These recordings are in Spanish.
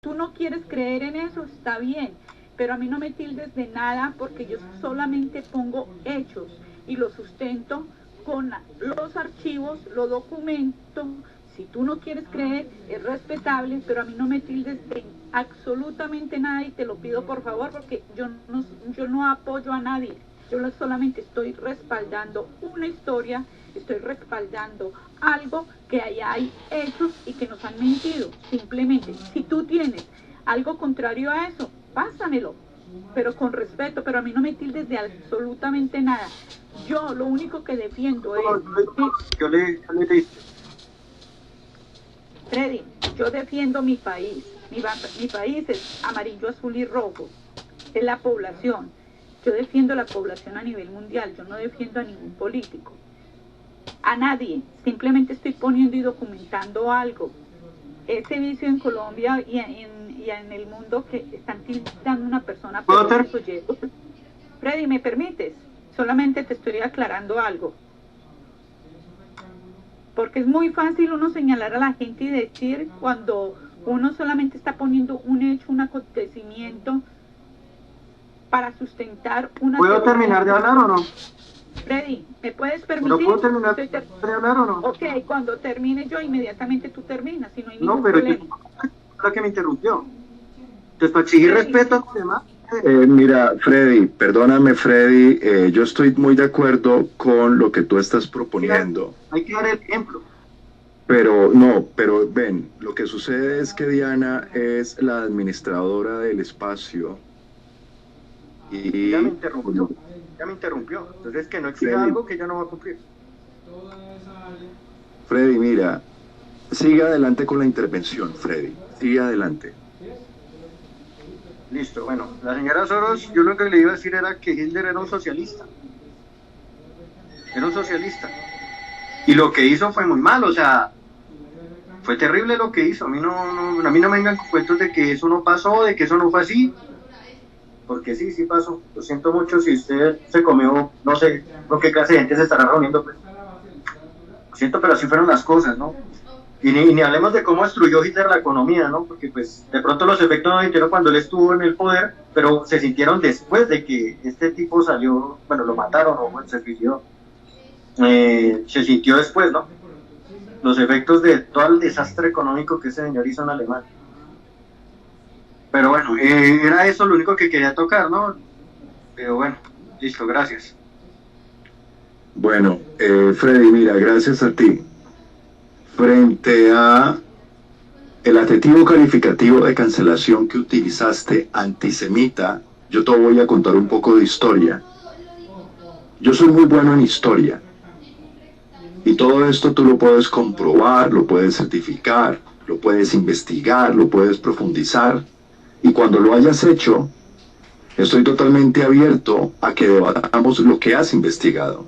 tú no quieres creer en eso, está bien, pero a mí no me tildes de nada porque yo solamente pongo hechos y los sustento con los archivos, lo documento. Si tú no quieres creer, es respetable, pero a mí no me tildes de absolutamente nada y te lo pido por favor porque yo no apoyo a nadie. Yo solamente estoy respaldando una historia, estoy respaldando algo que allá hay hechos y que nos han mentido. Simplemente, si tú tienes algo contrario a eso, pásamelo, pero con respeto, pero a mí no me tildes de absolutamente nada. Yo lo único que defiendo es... Yo le dije, Freddy, yo defiendo mi país. Mi país es amarillo, azul y rojo. Es la población. Yo defiendo la población a nivel mundial. Yo no defiendo a ningún político. A nadie. Simplemente estoy poniendo y documentando algo. Ese vicio en Colombia y en el mundo que están tildando a una persona por eso. Freddy, ¿me permites? Solamente te estoy aclarando algo. Porque es muy fácil uno señalar a la gente y decir cuando uno solamente está poniendo un hecho, un acontecimiento para sustentar una... ¿Puedo terminar de hablar o no? Freddy, ¿me puedes permitir? ¿No puedo terminar de hablar o no? Ok, cuando termine yo, inmediatamente tú terminas, si no hay ningún problema. La que me interrumpió. Entonces, para exigir respeto a los demás. Mira, Freddy, perdóname, Freddy, yo estoy muy de acuerdo con lo que tú estás proponiendo. Hay que dar el ejemplo. Pero no, pero ven, lo que sucede es que Diana es la administradora del espacio y... Ya me interrumpió. Entonces, que no exija algo que yo no voy a cumplir. Freddy, mira, sigue adelante con la intervención, Freddy, sigue adelante. Listo, bueno, la señora Soros, yo lo que le iba a decir era que Hitler era un socialista. Era un socialista. Y lo que hizo fue muy mal, o sea, fue terrible lo que hizo. A mí no me vengan con cuentos de que eso no pasó, de que eso no fue así. Porque sí pasó. Lo siento mucho si usted se comió, no sé con qué clase de gente se estará reuniendo. Pues. Lo siento, pero así fueron las cosas, ¿no? Y ni hablemos de cómo destruyó Hitler la economía, ¿no? Porque pues de pronto los efectos no se sintieron cuando él estuvo en el poder, pero se sintieron después de que este tipo salió, bueno, lo mataron o bueno, se suicidó. Se sintió después, ¿no? Los efectos de todo el desastre económico que ese señor hizo en Alemania. Pero bueno, era eso lo único que quería tocar, ¿no? Pero bueno, listo, gracias. Bueno, Freddy, mira, gracias a ti. Frente a el adjetivo calificativo de cancelación que utilizaste, antisemita, yo te voy a contar un poco de historia. Yo soy muy bueno en historia. Y todo esto tú lo puedes comprobar, lo puedes certificar, lo puedes investigar, lo puedes profundizar. Y cuando lo hayas hecho, estoy totalmente abierto a que debatamos lo que has investigado.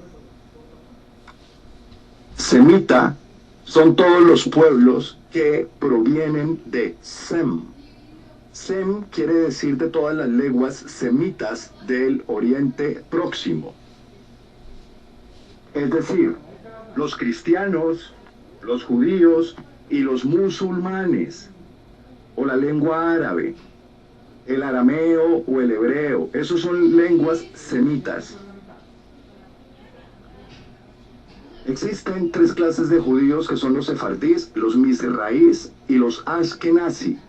Semita son todos los pueblos que provienen de Sem. Sem quiere decir de todas las lenguas semitas del Oriente Próximo. Es decir, los cristianos, los judíos y los musulmanes, o la lengua árabe, el arameo o el hebreo, esos son lenguas semitas. Existen tres clases de judíos que son los sefardíes, los misraíes y los ashkenazí.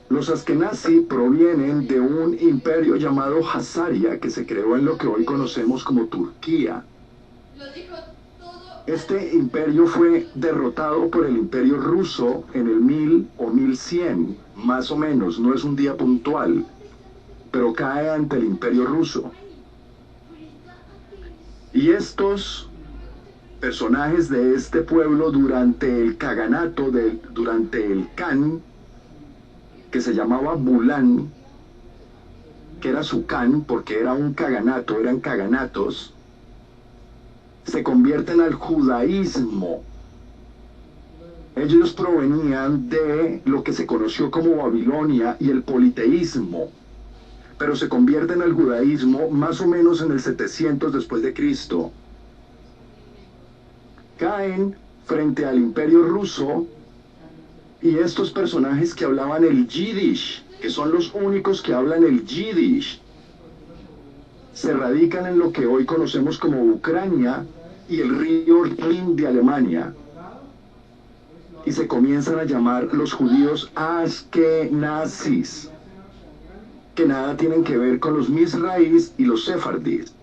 Los ashkenazí provienen de un imperio llamado Hazaria que se creó en lo que hoy conocemos como Turquía. Este imperio fue derrotado por el imperio ruso en el 1000 o 1100, más o menos, no es un día puntual, pero cae ante el imperio ruso. Y estos personajes de este pueblo durante el caganato, durante el Khan, que se llamaba Bulán, que era su Khan porque era un caganato, eran caganatos, se convierten al judaísmo. Ellos provenían de lo que se conoció como Babilonia y el politeísmo, pero se convierten al judaísmo más o menos en el 700 después de Cristo. Caen frente al imperio ruso Y estos personajes que hablaban el Yiddish, que son los únicos que hablan el Yiddish, se radican en lo que hoy conocemos como Ucrania y el río Rin de Alemania, y se comienzan a llamar los judíos Ashkenazis, que nada tienen que ver con los Mizraís y los Sefardíes.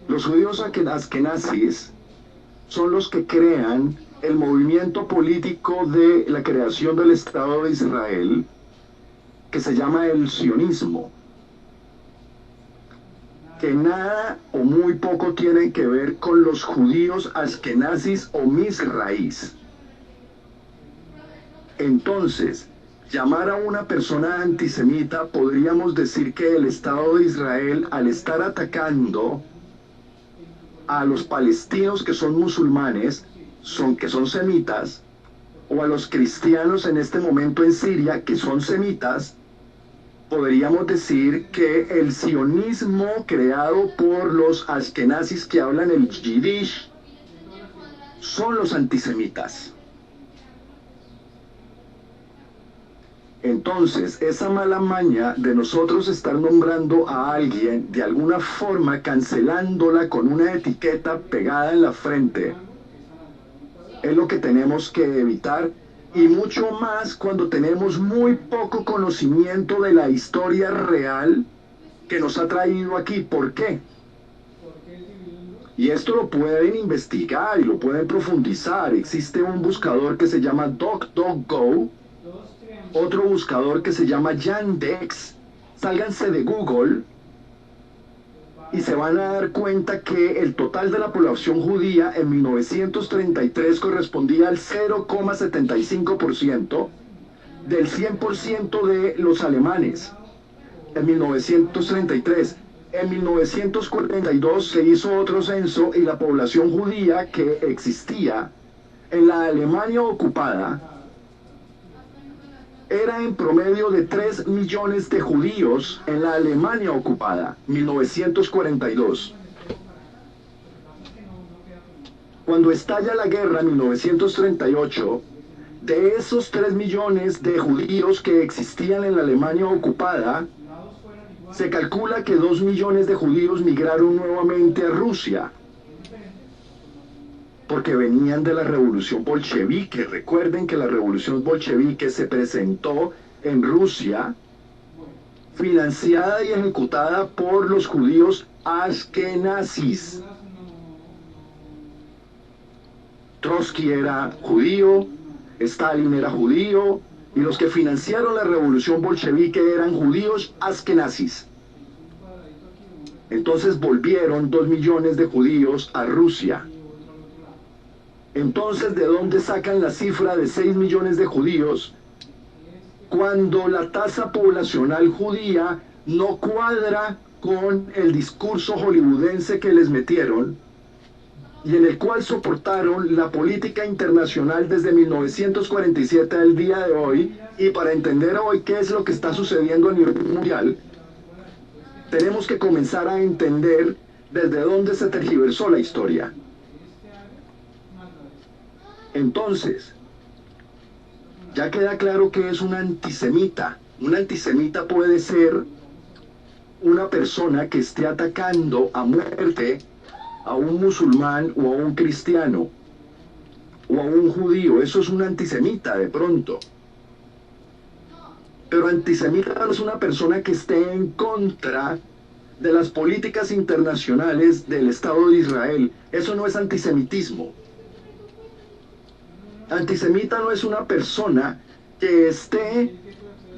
Los judíos Ashkenazis son los que crean el movimiento político de la creación del Estado de Israel, que se llama el sionismo, que nada o muy poco tienen que ver con los judíos ashkenazis o mizraís. Entonces, llamar a una persona antisemita, podríamos decir que el Estado de Israel, al estar atacando a los palestinos que son musulmanes, que son semitas, o a los cristianos en este momento en Siria, que son semitas, podríamos decir que el sionismo creado por los ashkenazis que hablan el yiddish son los antisemitas. Entonces, esa mala maña de nosotros estar nombrando a alguien de alguna forma, cancelándola con una etiqueta pegada en la frente, es lo que tenemos que evitar, y mucho más cuando tenemos muy poco conocimiento de la historia real que nos ha traído aquí. ¿Por qué? Y esto lo pueden investigar y lo pueden profundizar. Existe un buscador que se llama DuckDuckGo, otro buscador que se llama Yandex. Sálganse de Google y se van a dar cuenta que el total de la población judía en 1933 correspondía al 0,75% del 100% de los alemanes. En 1933. En 1942 se hizo otro censo y la población judía que existía en la Alemania ocupada era en promedio de 3 millones de judíos en la Alemania ocupada, 1942. Cuando estalla la guerra en 1938, de esos 3 millones de judíos que existían en la Alemania ocupada, se calcula que 2 millones de judíos migraron nuevamente a Rusia, porque venían de la revolución bolchevique. Recuerden que la revolución bolchevique se presentó en Rusia, financiada y ejecutada por los judíos ashkenazis. Trotsky era judío, Stalin era judío, y los que financiaron la revolución bolchevique eran judíos ashkenazis. Entonces volvieron 2 millones de judíos a Rusia. Entonces, ¿de dónde sacan la cifra de 6 millones de judíos cuando la tasa poblacional judía no cuadra con el discurso hollywoodense que les metieron y en el cual soportaron la política internacional desde 1947 al día de hoy? Y para entender hoy qué es lo que está sucediendo a nivel mundial, tenemos que comenzar a entender desde dónde se tergiversó la historia. Entonces, ya queda claro que es un antisemita. Un antisemita puede ser una persona que esté atacando a muerte a un musulmán o a un cristiano o a un judío. Eso es un antisemita de pronto. Pero antisemita no es una persona que esté en contra de las políticas internacionales del Estado de Israel. Eso no es antisemitismo. Antisemita no es una persona que esté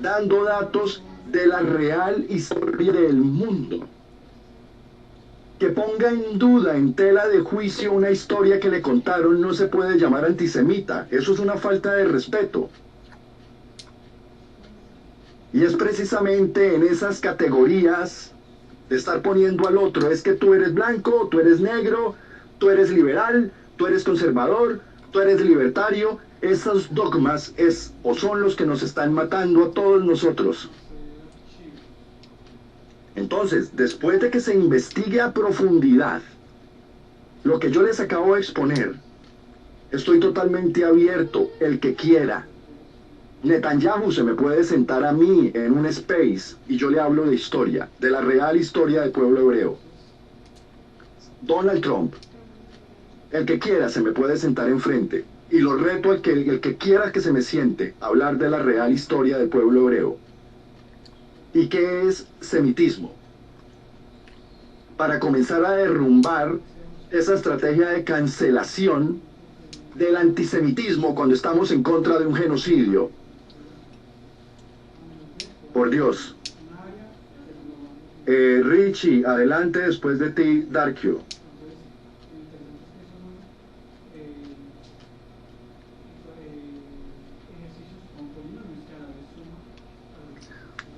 dando datos de la real historia del mundo, que ponga en duda, en tela de juicio, una historia que le contaron. No se puede llamar antisemita. Eso es una falta de respeto. Y es precisamente en esas categorías de estar poniendo al otro, es que tú eres blanco, tú eres negro, tú eres liberal, tú eres conservador, tú eres libertario. Esos dogmas son los que nos están matando a todos nosotros. Entonces, después de que se investigue a profundidad lo que yo les acabo de exponer, Estoy totalmente abierto, el que quiera. Netanyahu se me puede sentar a mí en un space y yo le hablo de historia, de la real historia del pueblo hebreo. Donald Trump, el que quiera se me puede sentar enfrente y lo reto al que el que quiera que se me siente a hablar de la real historia del pueblo hebreo. ¿Y qué es semitismo? Para comenzar a derrumbar esa estrategia de cancelación del antisemitismo cuando estamos en contra de un genocidio. Por Dios. Richie, adelante, después de ti, Darkio.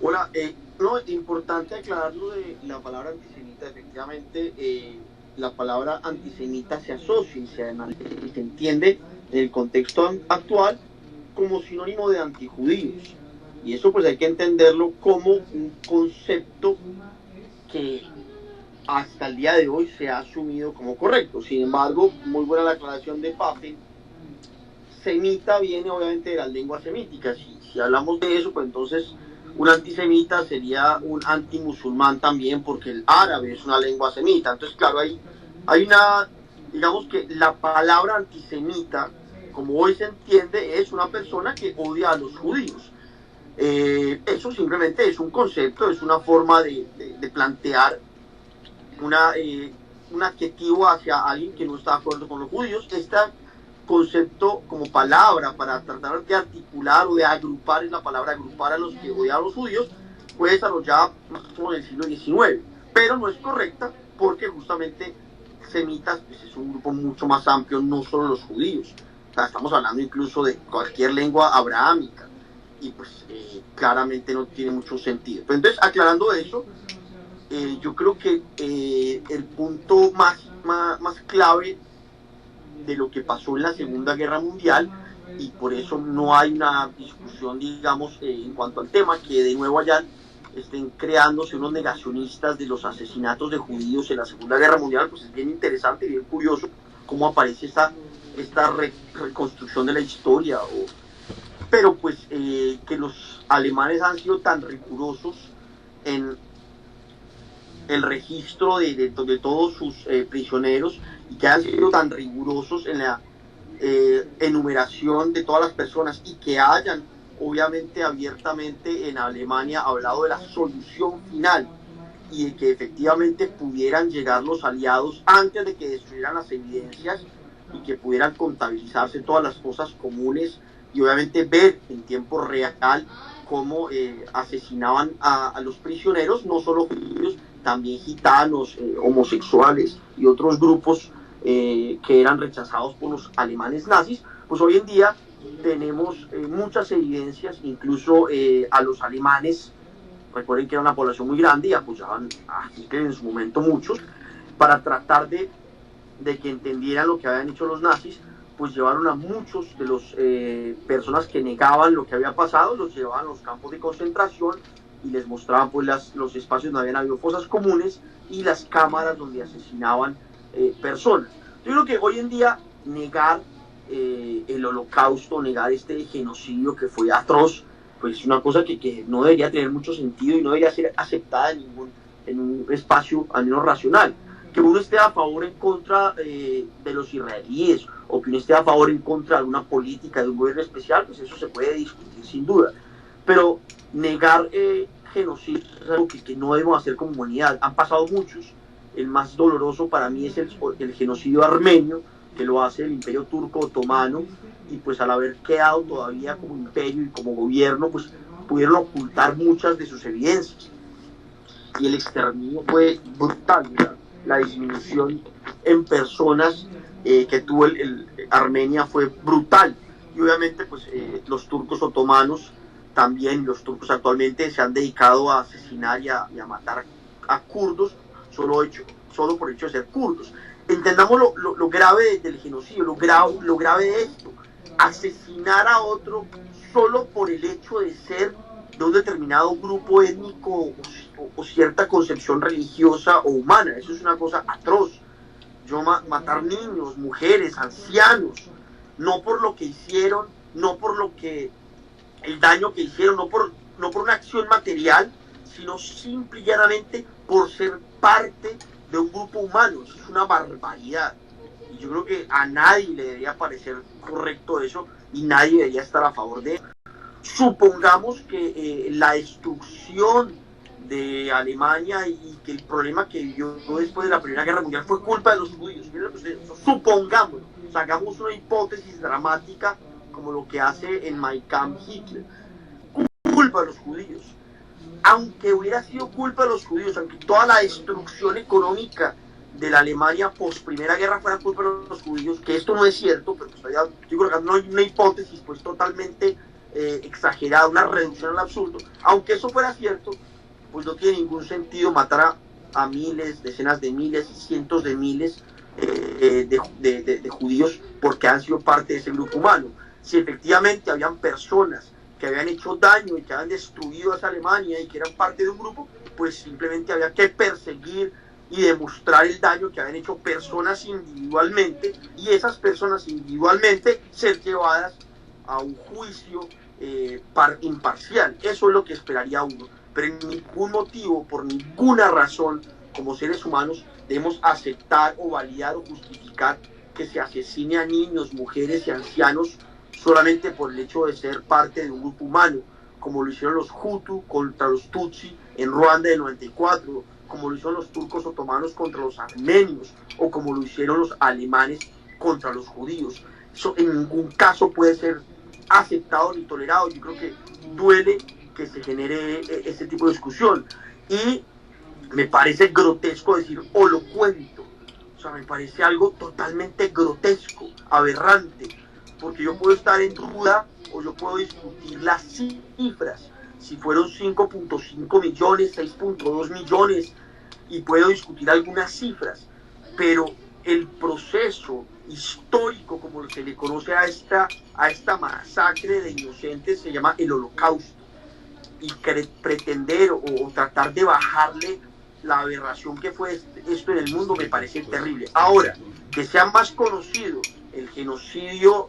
Hola, no, es importante aclarar lo de la palabra antisemita. Efectivamente, la palabra antisemita se asocia y se entiende en el contexto actual como sinónimo de antijudíos. Y eso pues hay que entenderlo como un concepto que hasta el día de hoy se ha asumido como correcto. Sin embargo, muy buena la aclaración de Pafen. Semita viene obviamente de las lenguas semíticas. Si hablamos de eso, pues entonces un antisemita sería un antimusulmán también, porque el árabe es una lengua semita. Entonces, claro, hay una, digamos que la palabra antisemita, como hoy se entiende, es una persona que odia a los judíos. Eso simplemente es un concepto, es una forma de plantear un adjetivo hacia alguien que no está de acuerdo con los judíos. Este concepto como palabra para tratar de articular o de agrupar, es la palabra agrupar a los que odian a los judíos, fue desarrollada más o menos en el siglo XIX, pero no es correcta porque justamente semitas pues, es un grupo mucho más amplio, no solo los judíos. O sea, estamos hablando incluso de cualquier lengua abrahámica y pues claramente no tiene mucho sentido. Pero entonces, aclarando eso, yo creo que el punto más clave de lo que pasó en la Segunda Guerra Mundial, y por eso no hay una discusión, digamos, en cuanto al tema, que de nuevo allá estén creándose unos negacionistas de los asesinatos de judíos en la Segunda Guerra Mundial, pues es bien interesante y bien curioso cómo aparece esta reconstrucción de la historia. Pero pues que los alemanes han sido tan rigurosos en el registro de todos sus prisioneros, y que han sido tan rigurosos en la enumeración de todas las personas, y que hayan obviamente abiertamente en Alemania hablado de la solución final y de que efectivamente pudieran llegar los aliados antes de que destruyeran las evidencias y que pudieran contabilizarse todas las cosas comunes y obviamente ver en tiempo real cómo asesinaban a los prisioneros, no solo judíos, también gitanos, homosexuales y otros grupos que eran rechazados por los alemanes nazis. Pues hoy en día tenemos muchas evidencias, incluso a los alemanes, recuerden que era una población muy grande y apoyaban a Hitler en su momento muchos, para tratar de que entendieran lo que habían hecho los nazis, pues llevaron a muchos de los personas que negaban lo que había pasado, los llevaban a los campos de concentración y les mostraban pues los espacios donde habían habido fosas comunes y las cámaras donde asesinaban personas. Yo creo que hoy en día negar el holocausto, negar este genocidio que fue atroz, pues es una cosa que no debería tener mucho sentido y no debería ser aceptada en un espacio al menos racional. Que uno esté a favor o en contra de los israelíes, o que uno esté a favor o en contra de una política de un gobierno especial, pues eso se puede discutir sin duda. Pero negar genocidio es algo que no debemos hacer como humanidad. Han pasado muchos. El más doloroso para mí es el genocidio armenio, que lo hace el Imperio Turco Otomano, y pues al haber quedado todavía como imperio y como gobierno, pues pudieron ocultar muchas de sus evidencias. Y el exterminio fue brutal, ¿verdad? La disminución en personas que tuvo Armenia fue brutal. Y obviamente pues los turcos otomanos también, los turcos actualmente se han dedicado a asesinar y a matar a kurdos solo por el hecho de ser kurdos. Entendamos lo grave del genocidio, lo grave de esto. Asesinar a otro solo por el hecho de ser de un determinado grupo étnico o cierta concepción religiosa o humana. Eso es una cosa atroz. Matar niños, mujeres, ancianos, no por lo que hicieron, no por lo que el daño que hicieron, no por una acción material, sino simple y llanamente por ser parte de un grupo humano. Eso es una barbaridad. Y yo creo que a nadie le debería parecer correcto eso y nadie debería estar a favor de eso. Supongamos que la destrucción de Alemania y que el problema que vivió después de la Primera Guerra Mundial fue culpa de los judíos. Supongámoslo, hagamos una hipótesis dramática como lo que hace en Mein Kampf Hitler. Culpa de los judíos. Aunque hubiera sido culpa de los judíos, aunque toda la destrucción económica de la Alemania post Primera Guerra fuera culpa de los judíos, que esto no es cierto, pero pues estoy colocando una hipótesis pues totalmente exagerada, una reducción al absurdo. Aunque eso fuera cierto, pues no tiene ningún sentido matar a miles, decenas de miles, cientos de miles de judíos porque han sido parte de ese grupo humano. Si efectivamente habían personas que habían hecho daño y que habían destruido a esa Alemania y que eran parte de un grupo, pues simplemente había que perseguir y demostrar el daño que habían hecho personas individualmente, y esas personas individualmente ser llevadas a un juicio imparcial. Eso es lo que esperaría uno, pero en ningún motivo, por ninguna razón, como seres humanos, debemos aceptar o validar o justificar que se asesine a niños, mujeres y ancianos solamente por el hecho de ser parte de un grupo humano, como lo hicieron los Hutu contra los Tutsi en Ruanda del 94, como lo hicieron los turcos otomanos contra los armenios, o como lo hicieron los alemanes contra los judíos. Eso en ningún caso puede ser aceptado ni tolerado. Yo creo que duele que se genere ese tipo de discusión, y me parece grotesco decir o lo cuento. O sea, me parece algo totalmente grotesco, aberrante, porque yo puedo estar en duda o yo puedo discutir las cifras, si fueron 5.5 millones, 6.2 millones, y puedo discutir algunas cifras, pero el proceso histórico, como se le conoce a esta masacre de inocentes, se llama el Holocausto, y pretender o tratar de bajarle la aberración que fue esto en el mundo me parece terrible. Ahora, que sea más conocido el genocidio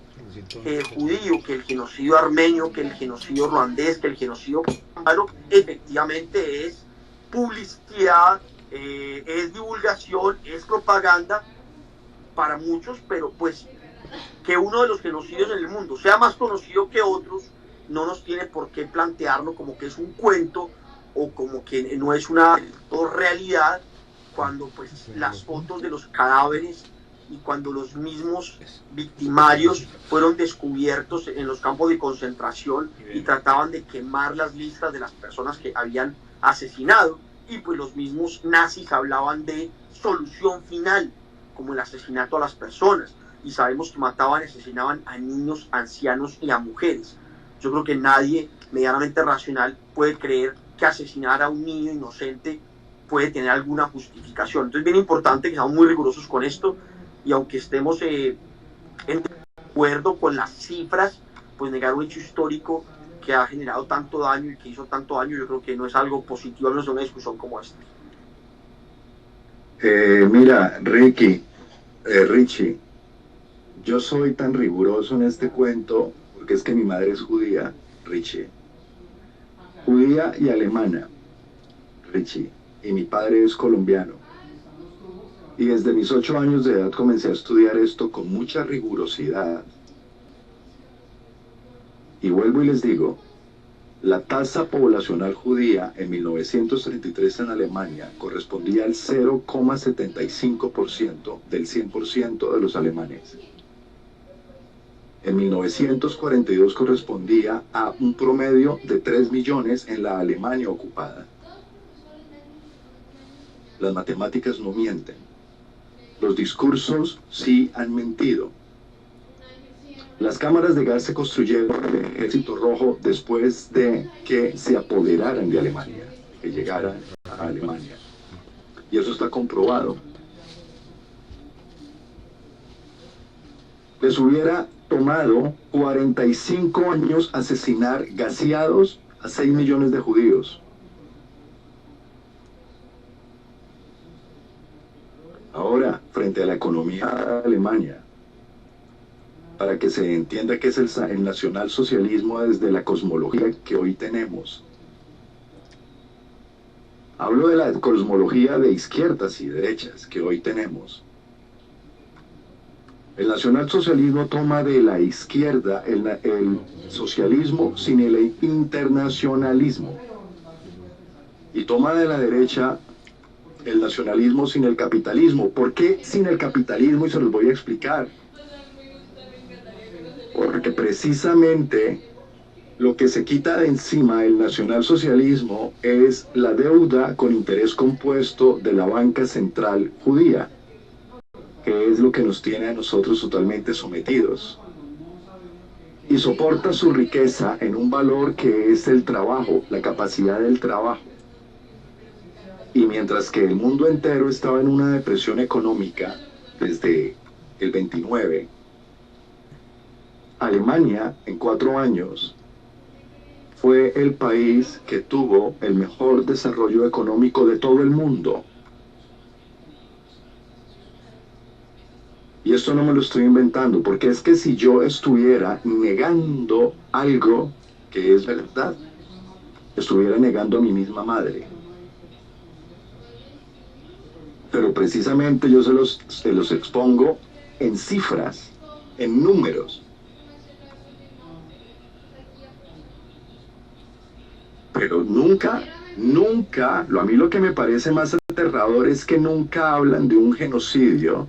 judío que el genocidio armenio, que el genocidio ruandés, que el genocidio cubano, efectivamente es publicidad, es divulgación, es propaganda para muchos, pero pues que uno de los genocidios en el mundo sea más conocido que otros no nos tiene por qué plantearlo como que es un cuento o como que no es una realidad, cuando pues las fotos de los cadáveres y cuando los mismos victimarios fueron descubiertos en los campos de concentración y trataban de quemar las listas de las personas que habían asesinado, y pues los mismos nazis hablaban de solución final, como el asesinato a las personas, y sabemos que mataban y asesinaban a niños, ancianos y a mujeres. Yo creo que nadie medianamente racional puede creer que asesinar a un niño inocente puede tener alguna justificación. Entonces es bien importante que seamos muy rigurosos con esto, y aunque estemos en acuerdo con las cifras, pues negar un hecho histórico que ha generado tanto daño y que hizo tanto daño, yo creo que no es algo positivo, al menos en una discusión como esta. Mira, Richie, yo soy tan riguroso en este cuento porque es que mi madre es judía, Richie. Judía y alemana, Richie, y mi padre es colombiano. Y desde mis 8 años de edad comencé a estudiar esto con mucha rigurosidad. Y vuelvo y les digo, la tasa poblacional judía en 1933 en Alemania correspondía al 0,75% del 100% de los alemanes. En 1942 correspondía a un promedio de 3 millones en la Alemania ocupada. Las matemáticas no mienten. Los discursos sí han mentido. Las cámaras de gas se construyeron en el Ejército Rojo después de que se apoderaran de Alemania, que llegaran a Alemania. Y eso está comprobado. Les hubiera tomado 45 años asesinar gaseados a 6 millones de judíos. Ahora, frente a la economía de Alemania, para que se entienda qué es el nacionalsocialismo desde la cosmología que hoy tenemos. Hablo de la cosmología de izquierdas y derechas que hoy tenemos. El nacionalsocialismo toma de la izquierda el socialismo sin el internacionalismo, y toma de la derecha el nacionalismo sin el capitalismo. ¿Por qué sin el capitalismo? Y se los voy a explicar. Porque precisamente lo que se quita de encima el nacionalsocialismo es la deuda con interés compuesto de la banca central judía, que es lo que nos tiene a nosotros totalmente sometidos. Y soporta su riqueza en un valor que es el trabajo, la capacidad del trabajo. Y mientras que el mundo entero estaba en una depresión económica desde el 29, Alemania en 4 años fue el país que tuvo el mejor desarrollo económico de todo el mundo. Y esto no me lo estoy inventando, porque es que si yo estuviera negando algo que es verdad, estuviera negando a mi misma madre. Pero precisamente yo se los expongo en cifras, en números. Pero nunca, a mí lo que me parece más aterrador es que nunca hablan de un genocidio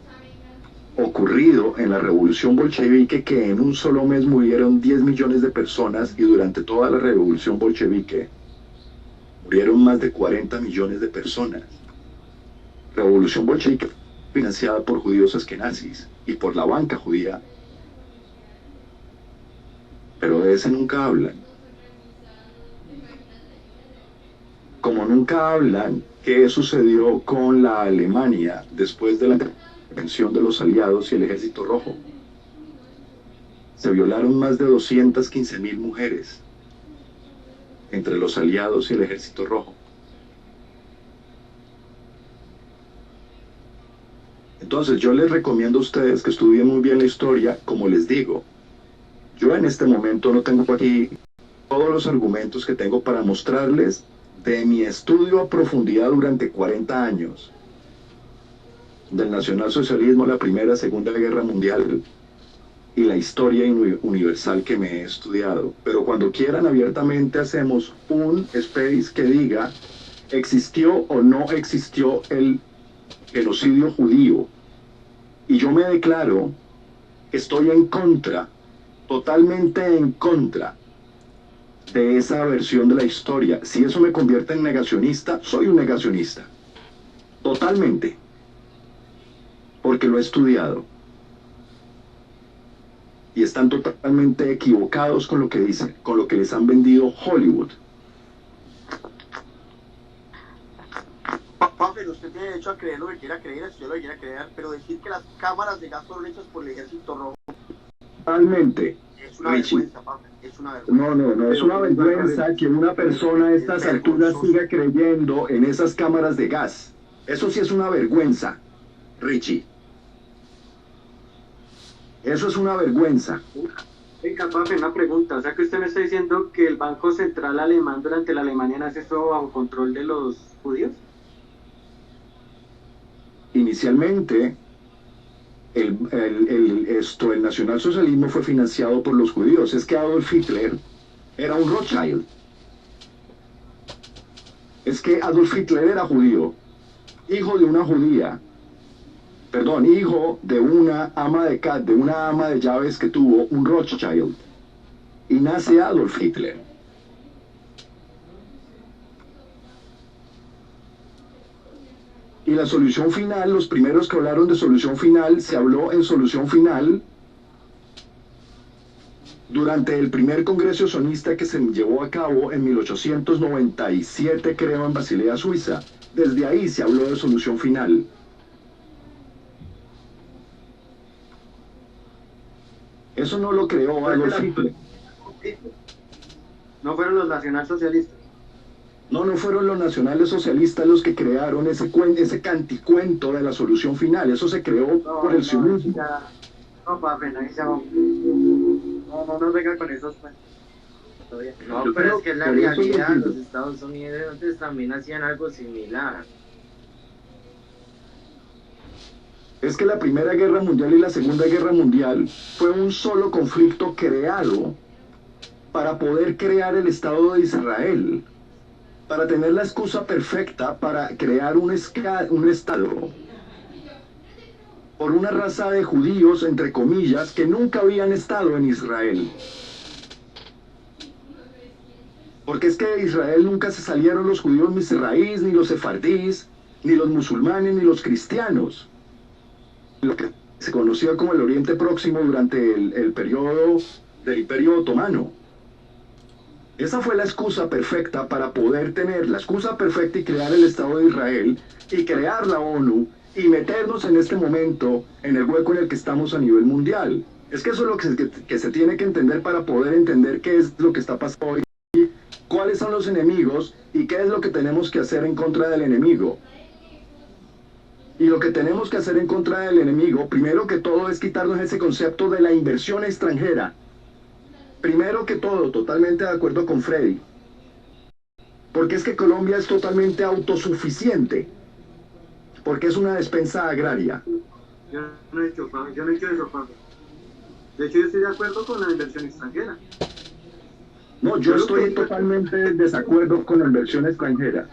ocurrido en la revolución bolchevique, que en un solo mes murieron 10 millones de personas, y durante toda la revolución bolchevique murieron más de 40 millones de personas. Revolución bolchevique financiada por judíos askenazis y por la banca judía. Pero de ese nunca hablan. Como nunca hablan qué sucedió con la Alemania después de la intervención de los aliados y el Ejército Rojo. Se violaron más de 215.000 mujeres entre los aliados y el Ejército Rojo. Entonces yo les recomiendo a ustedes que estudien muy bien la historia. Como les digo, yo en este momento no tengo aquí todos los argumentos que tengo para mostrarles de mi estudio a profundidad durante 40 años del nacionalsocialismo, la Primera, Segunda Guerra Mundial y la historia universal que me he estudiado. Pero cuando quieran, abiertamente hacemos un space que diga existió o no existió el genocidio judío, y yo me declaro que estoy en contra, totalmente en contra de esa versión de la historia. Si eso me convierte en negacionista, soy un negacionista, totalmente, porque lo he estudiado. Y están totalmente equivocados con lo que dicen, con lo que les han vendido Hollywood. Pamela, usted tiene derecho a creer lo que quiera creer, si yo lo quiera creer, pero decir que las cámaras de gas fueron hechas por el Ejército Rojo Totalmente. es una Richie. vergüenza, Pamela, es una vergüenza. No es una vergüenza que una persona a estas alturas siga creyendo en esas cámaras de gas. Eso sí es una vergüenza, Richie. Eso es una vergüenza. Venga, papi, una pregunta. O sea que usted me está diciendo que el Banco Central alemán durante la Alemania nazi estuvo bajo control de los judíos. Inicialmente, el nacionalsocialismo fue financiado por los judíos. Es que Adolf Hitler era un Rothschild. Es que Adolf Hitler era judío, hijo de una judía. Perdón, hijo de una ama de llaves que tuvo un Rothschild. Y nace Adolf Hitler. Y la solución final, los primeros que hablaron de solución final, se habló en solución final durante el primer congreso sionista que se llevó a cabo en 1897, creo, en Basilea, Suiza. Desde ahí se habló de solución final. Eso no lo creó Adolf Hitler. No fueron los nacionalsocialistas. No fueron los nacionales socialistas los que crearon ese canticuento de la solución final. Eso se creó por el sionismo. No, papi, no, no venga con esos cuentos. No, pero es que es la realidad. Los Estados Unidos antes también hacían algo similar. Es que la Primera Guerra Mundial y la Segunda Guerra Mundial fue un solo conflicto creado para poder crear el Estado de Israel, para tener la excusa perfecta para crear un Estado por una raza de judíos, entre comillas, que nunca habían estado en Israel. Porque es que de Israel nunca se salieron los judíos misraíes, ni los sefardíes, ni los musulmanes, ni los cristianos. Lo que se conocía como el Oriente Próximo durante el periodo del Imperio Otomano. Esa fue la excusa perfecta para poder tener la excusa perfecta y crear el Estado de Israel y crear la ONU y meternos en este momento en el hueco en el que estamos a nivel mundial. Es que eso es lo que se tiene que entender para poder entender qué es lo que está pasando hoy, cuáles son los enemigos y qué es lo que tenemos que hacer en contra del enemigo. Y lo que tenemos que hacer en contra del enemigo, primero que todo, es quitarnos ese concepto de la inversión extranjera. Primero que todo, totalmente de acuerdo con Freddy. Porque es que Colombia es totalmente autosuficiente. Porque es una despensa agraria. Yo no he hecho eso, papi. De hecho, yo estoy de acuerdo con la inversión extranjera. No, yo estoy totalmente en desacuerdo con la inversión extranjera.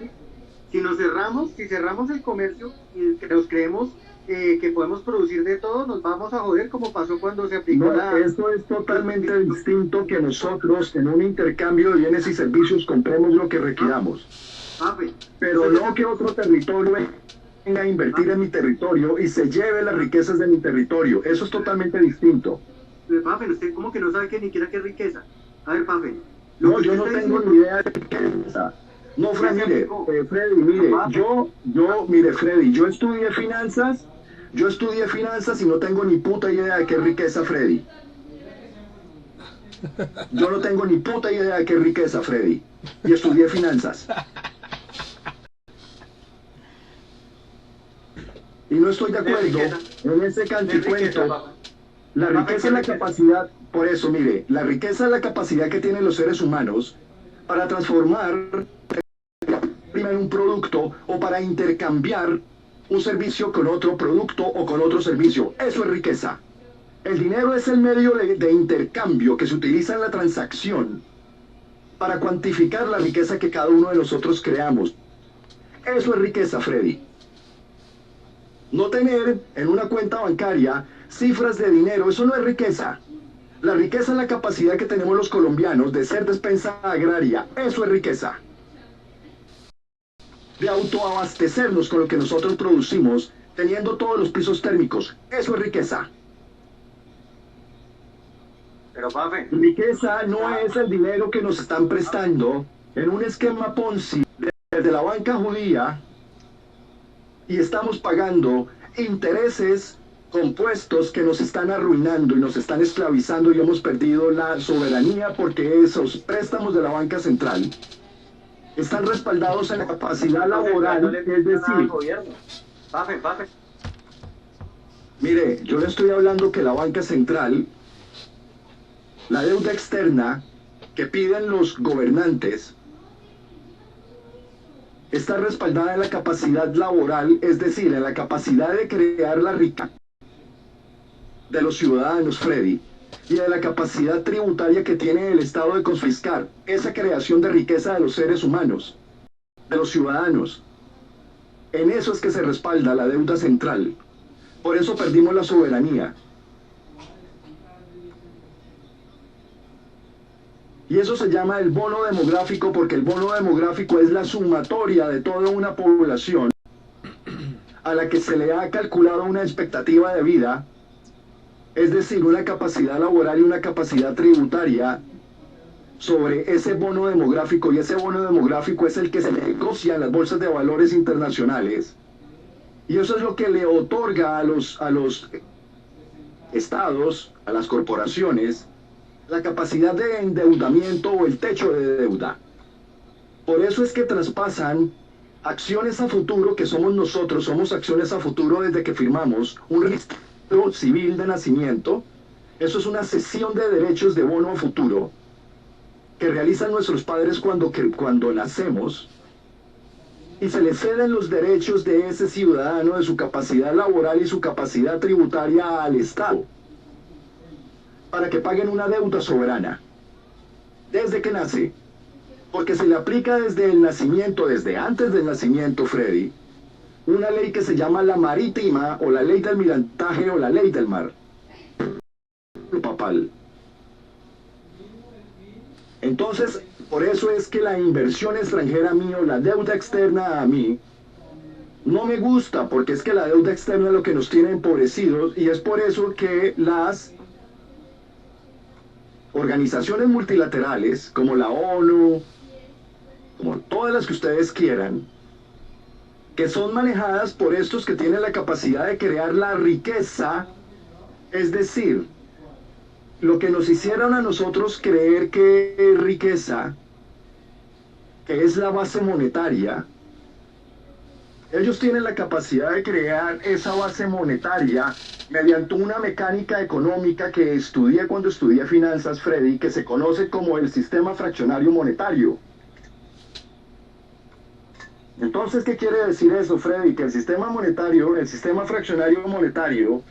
Si cerramos el comercio y que nos creemos que podemos producir de todo, nos vamos a joder como pasó cuando se aplicó No, esto es totalmente distinto que nosotros en un intercambio de bienes y servicios compremos lo que requiramos. Papi, pero no que otro territorio venga a invertir en mi territorio y se lleve las riquezas de mi territorio. Eso es totalmente distinto. Papi, usted como que no sabe que ni siquiera qué riqueza. A ver, papi. No, yo no tengo ni idea de riqueza. No, Freddy, mire, Freddy, yo estudié finanzas y no tengo ni puta idea de qué es riqueza, Freddy. Yo no tengo ni puta idea de qué es riqueza, Freddy. Y estudié finanzas. Y no estoy de acuerdo en ese canticuento. La riqueza es la capacidad, por eso, mire, la riqueza es la capacidad que tienen los seres humanos para transformar en un producto o para intercambiar un servicio con otro producto o con otro servicio. Eso es riqueza. El dinero es el medio de intercambio que se utiliza en la transacción para cuantificar la riqueza que cada uno de nosotros creamos. Eso es riqueza, Freddy. No tener en una cuenta bancaria cifras de dinero, eso no es riqueza. La riqueza es la capacidad que tenemos los colombianos de ser despensa agraria. Eso es riqueza. De autoabastecernos con lo que nosotros producimos, teniendo todos los pisos térmicos. Eso es riqueza. Pero, papi, Riqueza no es el dinero que nos están prestando en un esquema Ponzi desde la banca judía y estamos pagando intereses compuestos que nos están arruinando y nos están esclavizando y hemos perdido la soberanía porque esos préstamos de la banca central están respaldados en la capacidad laboral, es decir, papi. mire, yo le estoy hablando que la banca central, la deuda externa que piden los gobernantes, está respaldada en la capacidad laboral, es decir, en la capacidad de crear la riqueza de los ciudadanos, Freddy, y de la capacidad tributaria que tiene el Estado de confiscar esa creación de riqueza de los seres humanos, de los ciudadanos. En eso es que se respalda la deuda central. Por eso perdimos la soberanía. Y eso se llama el bono demográfico, porque el bono demográfico es la sumatoria de toda una población a la que se le ha calculado una expectativa de vida, es decir, una capacidad laboral y una capacidad tributaria sobre ese bono demográfico, y ese bono demográfico es el que se negocia en las bolsas de valores internacionales. Y eso es lo que le otorga a los estados, a las corporaciones, la capacidad de endeudamiento o el techo de deuda. Por eso es que traspasan acciones a futuro, que somos nosotros, somos acciones a futuro desde que firmamos un registro civil de nacimiento. Eso es una cesión de derechos de bono a futuro que realizan nuestros padres cuando nacemos, y se le ceden los derechos de ese ciudadano, de su capacidad laboral y su capacidad tributaria al Estado, para que paguen una deuda soberana desde que nace, porque se le aplica desde el nacimiento, desde antes del nacimiento, Freddy, una ley que se llama la marítima, o la ley del almirantaje, o la ley del mar papal. Entonces, por eso es que la inversión extranjera a mí, o la deuda externa a mí, no me gusta, porque es que la deuda externa es lo que nos tiene empobrecidos, y es por eso que las organizaciones multilaterales, como la ONU, como todas las que ustedes quieran, que son manejadas por estos que tienen la capacidad de crear la riqueza, es decir, lo que nos hicieron a nosotros creer que es riqueza, que es la base monetaria, ellos tienen la capacidad de crear esa base monetaria mediante una mecánica económica que estudié cuando estudié finanzas, Freddy, que se conoce como el sistema fraccionario monetario. Entonces, ¿qué quiere decir eso, Freddy? Que el sistema monetario, el sistema fraccionario monetario,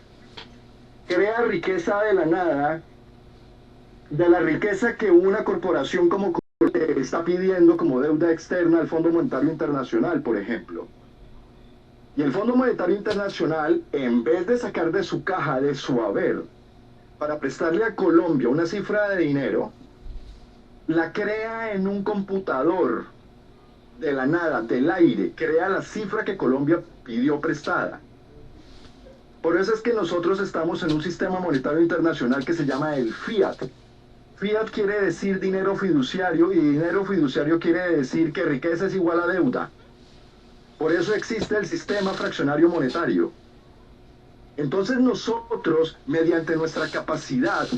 crea riqueza de la nada, de la riqueza que una corporación como está pidiendo como deuda externa al Fondo Monetario Internacional, por ejemplo. Y el Fondo Monetario Internacional, en vez de sacar de su caja, de su haber, para prestarle a Colombia una cifra de dinero, la crea en un computador, de la nada, del aire, crea la cifra que Colombia pidió prestada. Por eso es que nosotros estamos en un sistema monetario internacional que se llama el Fiat. Fiat quiere decir dinero fiduciario, y dinero fiduciario quiere decir que riqueza es igual a deuda. Por eso existe el sistema fraccionario monetario. Entonces nosotros, mediante nuestra capacidad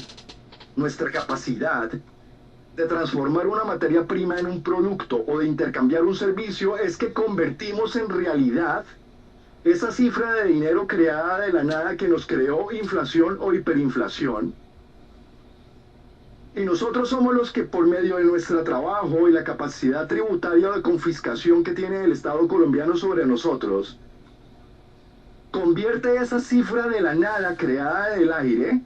de transformar una materia prima en un producto o de intercambiar un servicio, es que convertimos en realidad esa cifra de dinero creada de la nada que nos creó inflación o hiperinflación. Y nosotros somos los que, por medio de nuestro trabajo y la capacidad tributaria de confiscación que tiene el Estado colombiano sobre nosotros, convierte esa cifra de la nada creada del aire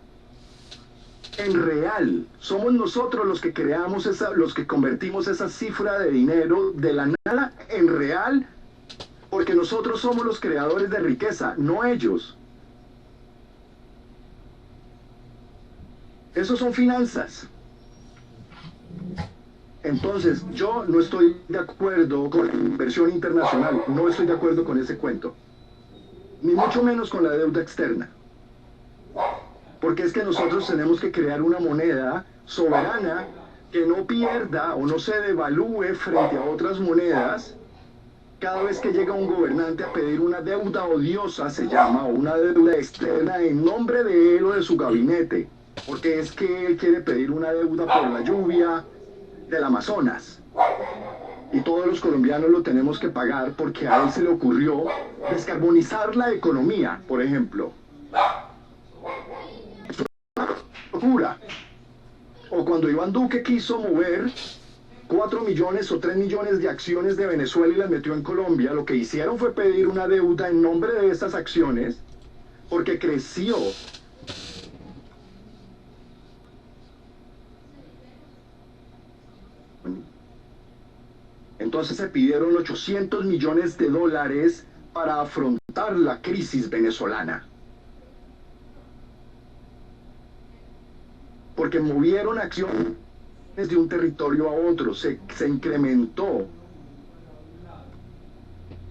en real. Somos nosotros los que creamos los que convertimos esa cifra de dinero de la nada en real, porque nosotros somos los creadores de riqueza, no ellos. Eso son finanzas. Entonces, yo no estoy de acuerdo con la inversión internacional, no estoy de acuerdo con ese cuento, ni mucho menos con la deuda externa. Porque es que nosotros tenemos que crear una moneda soberana que no pierda o no se devalúe frente a otras monedas cada vez que llega un gobernante a pedir una deuda odiosa, se llama, o una deuda externa en nombre de él o de su gabinete. Porque es que él quiere pedir una deuda por la lluvia del Amazonas. Y todos los colombianos lo tenemos que pagar porque a él se le ocurrió descarbonizar la economía, por ejemplo. Locura. O cuando Iván Duque quiso mover 4 millones o 3 millones de acciones de Venezuela y las metió en Colombia, lo que hicieron fue pedir una deuda en nombre de estas acciones porque creció. Entonces se pidieron 800 millones de dólares para afrontar la crisis venezolana. Porque movieron acciones de un territorio a otro, se incrementó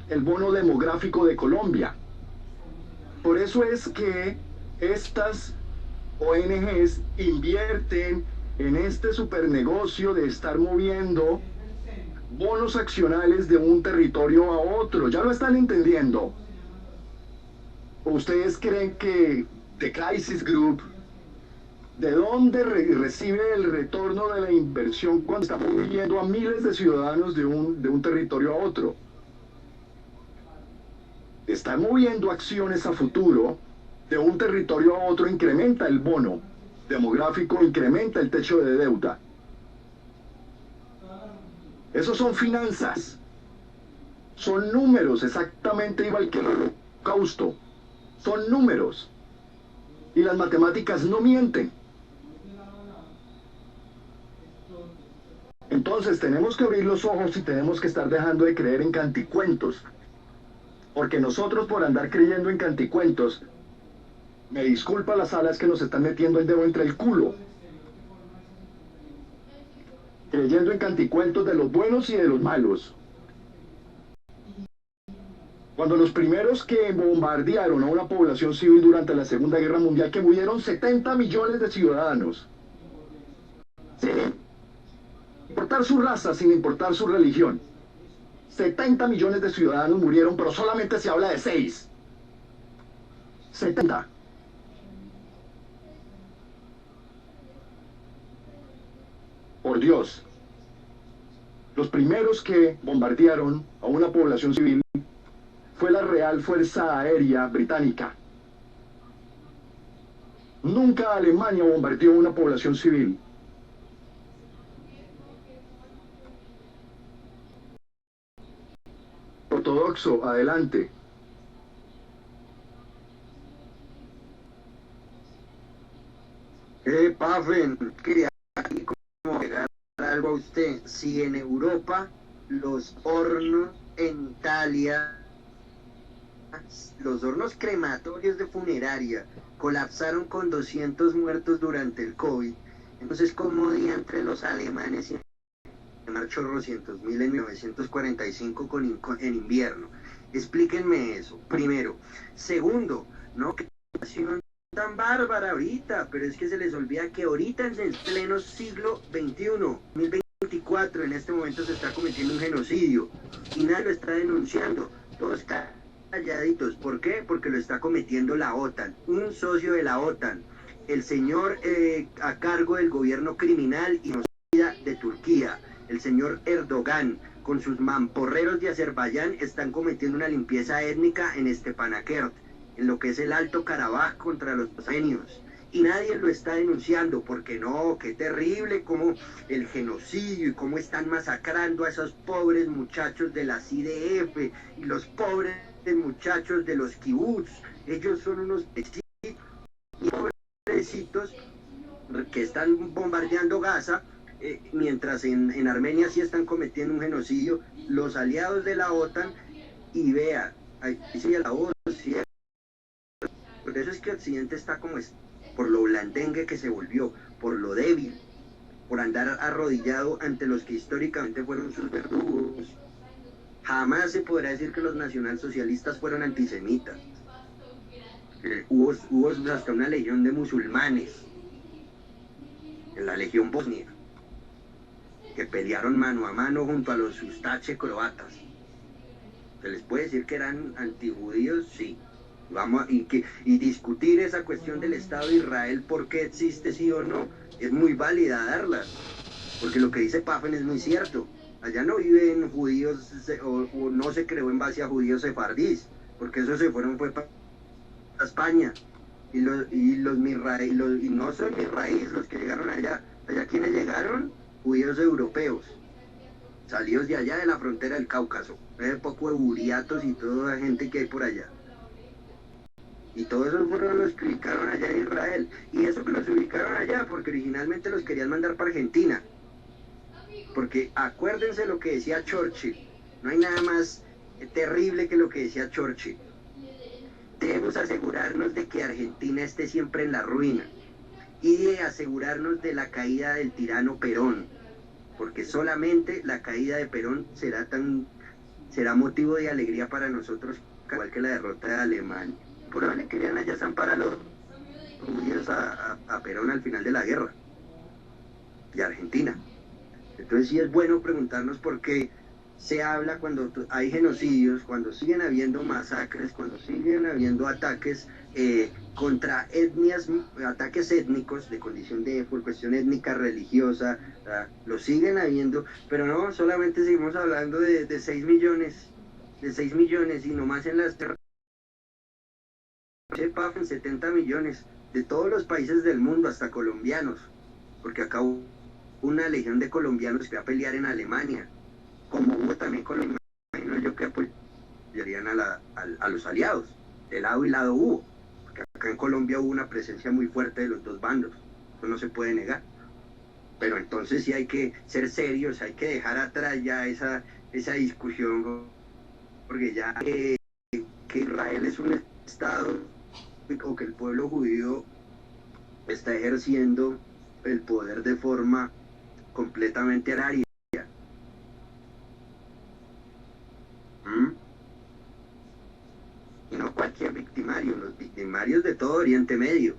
el bono demográfico de Colombia. Por eso es que estas ONGs invierten en este supernegocio de estar moviendo bonos accionales de un territorio a otro. ¿Ya lo están entendiendo? ¿O ustedes creen que The Crisis Group, de dónde recibe el retorno de la inversión cuando está moviendo a miles de ciudadanos de un territorio a otro? Están moviendo acciones a futuro de un territorio a otro incrementa el bono demográfico, incrementa el techo de deuda. Esos son finanzas, son números, exactamente igual que el holocausto, son números. Y las matemáticas no mienten. Entonces tenemos que abrir los ojos y tenemos que estar dejando de creer en canticuentos. Porque nosotros, por andar creyendo en canticuentos, me disculpa las alas que nos están metiendo el dedo entre el culo. Creyendo en canticuentos de los buenos y de los malos. Cuando los primeros que bombardearon a una población civil durante la Segunda Guerra Mundial, que murieron 70 millones de ciudadanos, sin importar su raza, sin importar su religión, 70 millones de ciudadanos murieron, pero solamente se habla de 6. 70. Por Dios, los primeros que bombardearon a una población civil fue la Real Fuerza Aérea Británica. Nunca Alemania bombardeó una población civil. Ortodoxo, adelante. Pafen, quería como agregar algo a usted. Si en Europa los hornos en Italia, los hornos crematorios de funeraria colapsaron con 200 muertos durante el COVID, entonces ¿cómo entre los alemanes y marchó 200.000 en 1945 en invierno? Explíquenme eso, primero. Segundo, ¿no? Que situación tan bárbara ahorita, pero es que se les olvida que ahorita en el pleno siglo XXI, 2024, en este momento se está cometiendo un genocidio y nadie lo está denunciando, todo está calladitos. ¿Por qué? Porque lo está cometiendo la OTAN, un socio de la OTAN, el señor a cargo del gobierno criminal y genocida de Turquía, el señor Erdogan, con sus mamporreros de Azerbaiyán, están cometiendo una limpieza étnica en Stepanakert, en lo que es el Alto Karabaj contra los armenios. Y nadie lo está denunciando, porque no, qué terrible como el genocidio y cómo están masacrando a esos pobres muchachos de las IDF y los pobres muchachos de los kibbutz. Ellos son unos pobrecitos que están bombardeando Gaza, mientras en Armenia sí están cometiendo un genocidio los aliados de la OTAN. Y vea, ahí sí la voz, ¿sí? Por eso es que Occidente está como es, por lo blandengue que se volvió, por lo débil, por andar arrodillado ante los que históricamente fueron sus verdugos. Jamás se podrá decir que los nacionalsocialistas fueron antisemitas. Hubo hasta una legión de musulmanes, en la legión bosnia, que pelearon mano a mano junto a los ustache croatas. ¿Se les puede decir que eran antijudíos? Sí. Y discutir esa cuestión del Estado de Israel, por qué existe, sí o no, es muy válida darla, porque lo que dice Pafen es muy cierto. Allá no viven judíos, o no se creó en base a judíos sefardíes, porque esos se fueron fue para España, y no son mis raíces los que llegaron allá. Allá quienes llegaron, judíos europeos, salidos de allá de la frontera del Cáucaso, un poco de buriatos y toda la gente que hay por allá. Y todos esos fueron los que ubicaron allá en Israel. Y eso que los ubicaron allá, porque originalmente los querían mandar para Argentina. Porque acuérdense lo que decía Churchill. No hay nada más terrible que lo que decía Churchill. Debemos asegurarnos de que Argentina esté siempre en la ruina. Y de asegurarnos de la caída del tirano Perón. Porque solamente la caída de Perón será motivo de alegría para nosotros, igual que la derrota de Alemania. Por ahora le querían allá zampar a los judíos a Perón al final de la guerra, y a Argentina. Entonces sí es bueno preguntarnos por qué se habla cuando hay genocidios, cuando siguen habiendo masacres, cuando siguen habiendo ataques contra etnias, ataques étnicos de condición por cuestión étnica, religiosa, lo siguen habiendo, pero no, solamente seguimos hablando de 6 millones, y nomás en las CEPAF en 70 millones de todos los países del mundo, hasta colombianos, porque acá hubo una legión de colombianos que va a pelear en Alemania, como hubo también colombianos, imagino yo que apoyarían a los aliados, de lado y lado hubo, porque acá en Colombia hubo una presencia muy fuerte de los dos bandos, eso no se puede negar. Pero entonces sí hay que ser serios, hay que dejar atrás ya esa discusión, porque ya que Israel es un Estado, o que el pueblo judío está ejerciendo el poder de forma completamente arábiga. Y no cualquier victimario, los victimarios de todo Oriente Medio,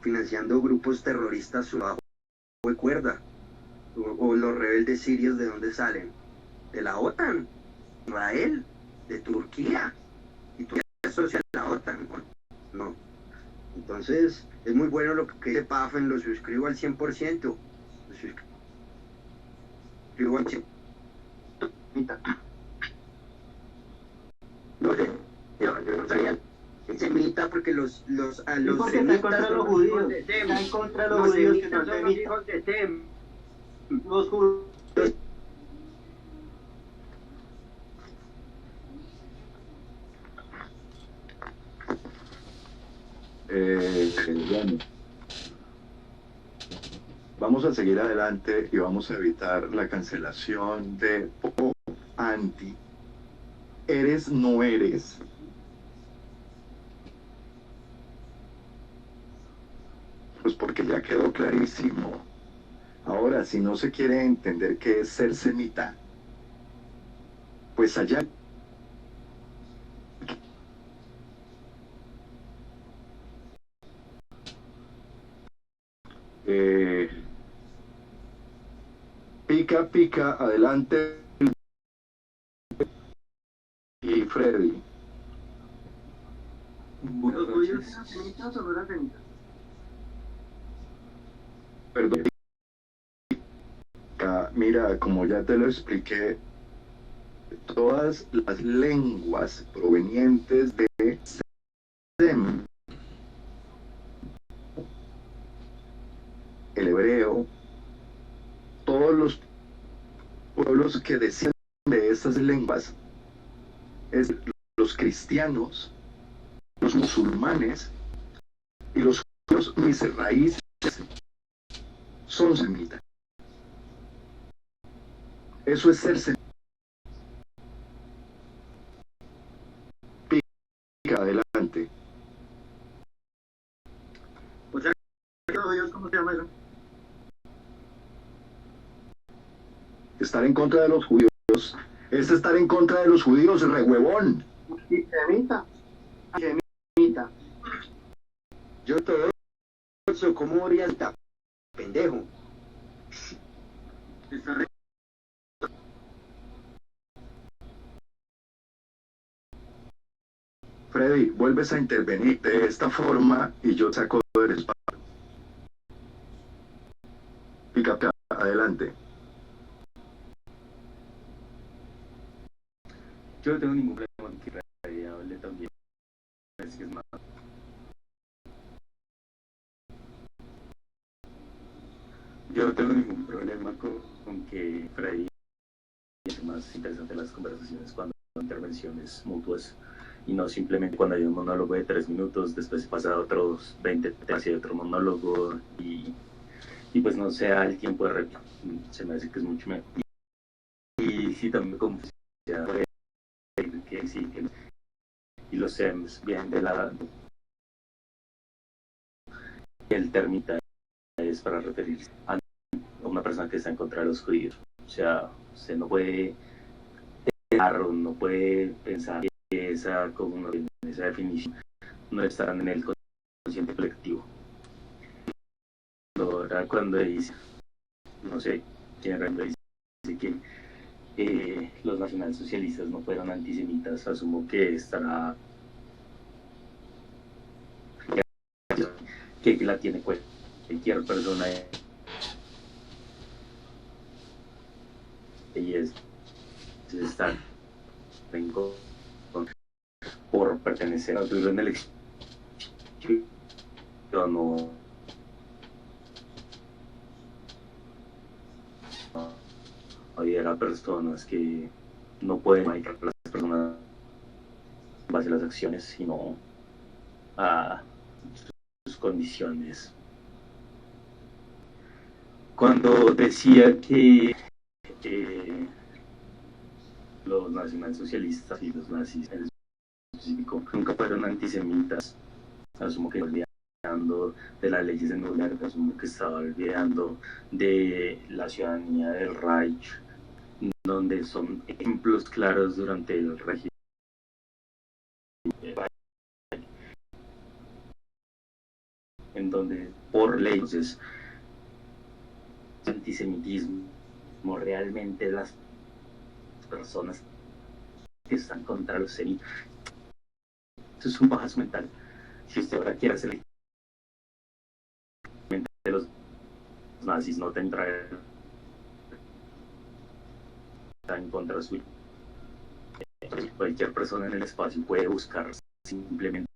financiando grupos terroristas bajo cuerda, o los rebeldes sirios, ¿de dónde salen? De la OTAN, Israel, de Turquía, y Turquía asocia a la OTAN, no. Entonces, es muy bueno lo que dice Pafen, lo suscribo al 100%, lo suscribo al 100%. No sé, yo no sabía semita, porque los está en contra de los judíos, está en contra de los judíos que son semitas. Los judíos. Bueno, vamos a seguir adelante y vamos a evitar la cancelación de anti. ¿Eres, no eres? Pues porque ya quedó clarísimo. Ahora, si no se quiere entender qué es ser semita, pues allá. Pica, adelante. Y Freddy. ¿Los judíos eran semitas o no eran semitas? Perdón. Mira, como ya te lo expliqué, todas las lenguas provenientes de Sem, el hebreo, todos los pueblos que descienden de esas lenguas, es los cristianos, los musulmanes y los judíos, mis raíces son semitas. Eso es ser semita. Pica, adelante. O sea, ¿cómo se llama eso? Estar en contra de los judíos es estar en contra de los judíos, rehuevón. Semita. Semita. Yo todo eso, ¿cómo orienta? Pendejo. Freddy, vuelves a intervenir de esta forma y yo saco del espacio. Pica, adelante. Yo no tengo ningún problema con que Freddy hable también. Es que es más. Yo no tengo ningún problema con que Freddy hace más interesante las conversaciones cuando hay intervenciones mutuas y no simplemente cuando hay un monólogo de 3 minutos, después se pasa a otros 20 hacia otro monólogo y pues no sea el tiempo de réplica. Se me hace que es mucho mejor. Y sí, también como que sí, que y los SEMs vienen de la el termita es para referirse a una persona que está en contra de los judíos. O sea, usted no puede no puede pensar que esa definición no está en el consciente colectivo. Ahora cuando dice, no sé quién dice que los nacionalsocialistas no fueron antisemitas, asumo que estará que la tiene cualquier persona y es estar en por pertenecer a una elección no había personas que no pueden manejar las personas en base a las acciones, sino a sus condiciones. Cuando decía que los nacionalsocialistas y los nazis en específico nunca fueron antisemitas, asumo que olvidando de las leyes de Nuremberg, asumo que estaba olvidando de la ciudadanía del Reich, donde son ejemplos claros durante el régimen en donde por ley, entonces, antisemitismo realmente las personas que están contra los semitas. Eso es un bajazo mental. Si usted ahora quiere hacer de los nazis no tendrá en contra suyo. Cualquier persona en el espacio puede buscar simplemente